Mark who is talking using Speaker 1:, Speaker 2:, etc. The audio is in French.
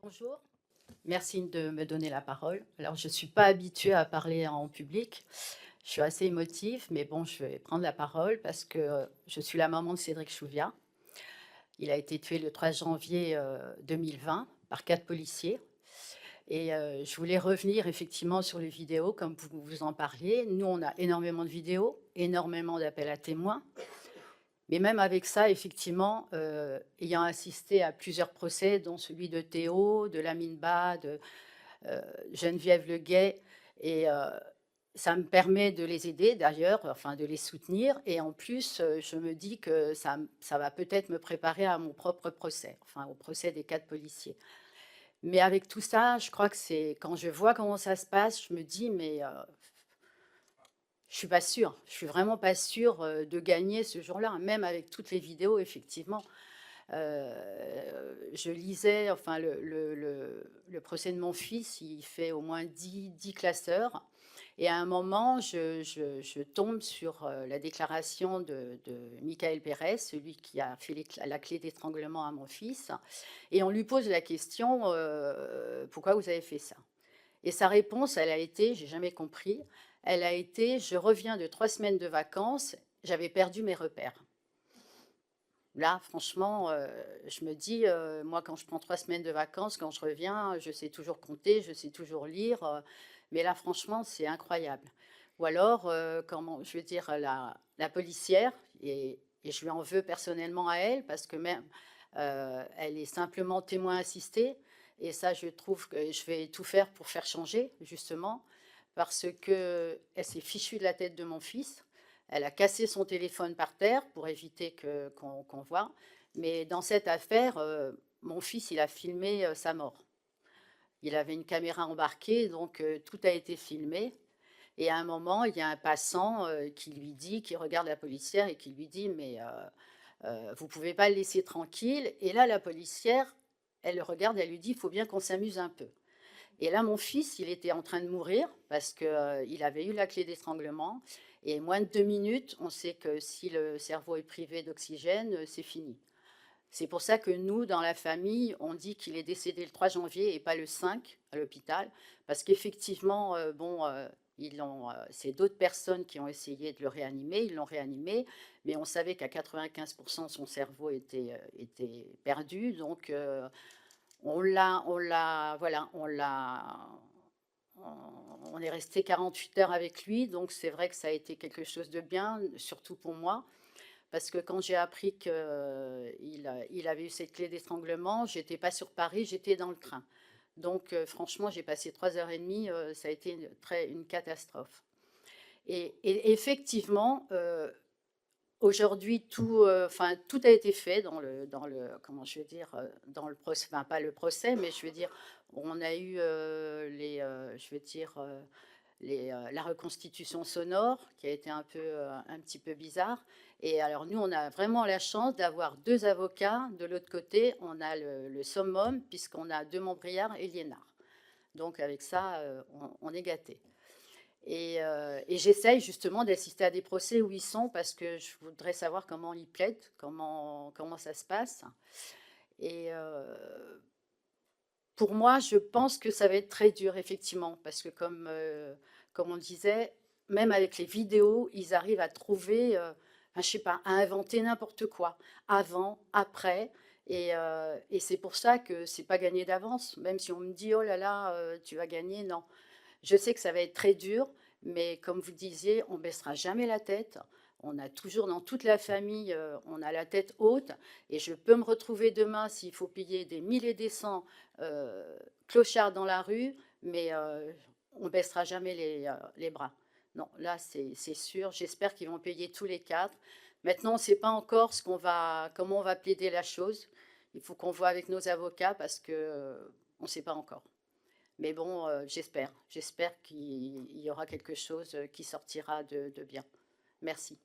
Speaker 1: Bonjour, merci de me donner la parole. Alors, je ne suis pas habituée à parler en public. Je suis assez émotive, mais bon, je vais prendre la parole parce que je suis la maman de Cédric Chouviat. Il a été tué le 3 janvier 2020 par 4 policiers. Et je voulais revenir effectivement sur les vidéos, comme vous en parliez. Nous, on a énormément de vidéos, énormément d'appels à témoins. Mais même avec ça, effectivement, ayant assisté à plusieurs procès, dont celui de Théo, de Lamine Ba, de Geneviève Leguet, et ça me permet de les aider d'ailleurs, enfin de les soutenir. Et en plus, je me dis que ça va peut-être me préparer à mon propre procès, enfin au procès des 4 policiers. Mais avec tout ça, je crois que c'est quand je vois comment ça se passe, je me dis: «Mais je suis pas sûre, je suis vraiment pas sûre, de gagner ce jour-là», même avec toutes les vidéos effectivement. Je lisais, enfin le procès de mon fils, il fait au moins 10 classeurs, et à un moment, je tombe sur, la déclaration de Michael Pérez, celui qui a fait la clé d'étranglement à mon fils, et on lui pose la question, «Pourquoi vous avez fait ça?» Et sa réponse, elle a été, j'ai jamais compris, elle a été: «Je reviens de 3 semaines de vacances, j'avais perdu mes repères». Là, franchement, je me dis, moi, quand je prends 3 semaines de vacances, quand je reviens, je sais toujours compter, je sais toujours lire, mais là, franchement, c'est incroyable. Ou alors, comment je veux dire, la policière, et je lui en veux personnellement à elle parce que même, elle est simplement témoin assisté, et ça, je trouve que je vais tout faire pour faire changer, justement, parce qu'elle s'est fichue de la tête de mon fils. Elle a cassé son téléphone par terre pour éviter qu'on voit. Mais dans cette affaire, mon fils, il a filmé sa mort. Il avait une caméra embarquée, donc tout a été filmé. Et à un moment, il y a un passant qui lui dit, qui regarde la policière et qui lui dit: «Mais vous pouvez pas le laisser tranquille». Et là, la policière, elle le regarde, elle lui dit: «Il faut bien qu'on s'amuse un peu». Et là, mon fils, il était en train de mourir parce que, il avait eu la clé d'étranglement, et moins de 2 minutes, on sait que si le cerveau est privé d'oxygène, c'est fini. C'est pour ça que nous, dans la famille, on dit qu'il est décédé le 3 janvier et pas le 5 à l'hôpital, parce qu'effectivement, bon, c'est d'autres personnes qui ont essayé de le réanimer, ils l'ont réanimé, mais on savait qu'à 95 son cerveau était perdu, donc voilà, on est resté 48 heures avec lui, donc c'est vrai que ça a été quelque chose de bien, surtout pour moi, parce que quand j'ai appris qu'il avait eu cette clé d'étranglement, j'étais pas sur Paris, j'étais dans le train. Donc franchement, j'ai passé 3 heures et demie, ça a été une catastrophe. Et effectivement, aujourd'hui, enfin, tout a été fait comment je vais dire, dans le procès, enfin pas le procès, mais je veux dire, on a eu je veux dire, la reconstitution sonore qui a été un petit peu bizarre. Et alors nous, on a vraiment la chance d'avoir deux avocats. De l'autre côté, on a le summum, puisqu'on a deux Montbriard et Liénard. Donc avec ça, on est gâtés. Et j'essaye justement d'assister à des procès où ils sont, parce que je voudrais savoir comment ils plaident, comment ça se passe. Et pour moi, je pense que ça va être très dur, effectivement, parce que comme on disait, même avec les vidéos, ils arrivent à trouver, enfin, je sais pas, à inventer n'importe quoi, avant, après. Et c'est pour ça que c'est pas gagné d'avance, même si on me dit: «Oh là là, tu vas gagner», non. Je sais que ça va être très dur, mais comme vous disiez, on baissera jamais la tête. On a toujours, dans toute la famille, on a la tête haute, et je peux me retrouver demain s'il faut payer des 1000 et des cents clochards dans la rue, mais on baissera jamais les bras. Non, là, c'est sûr. J'espère qu'ils vont payer tous les 4. Maintenant, on ne sait pas encore comment on va plaider la chose. Il faut qu'on voit avec nos avocats, parce que on ne sait pas encore. Mais bon, j'espère qu'il y aura quelque chose qui sortira de bien. Merci.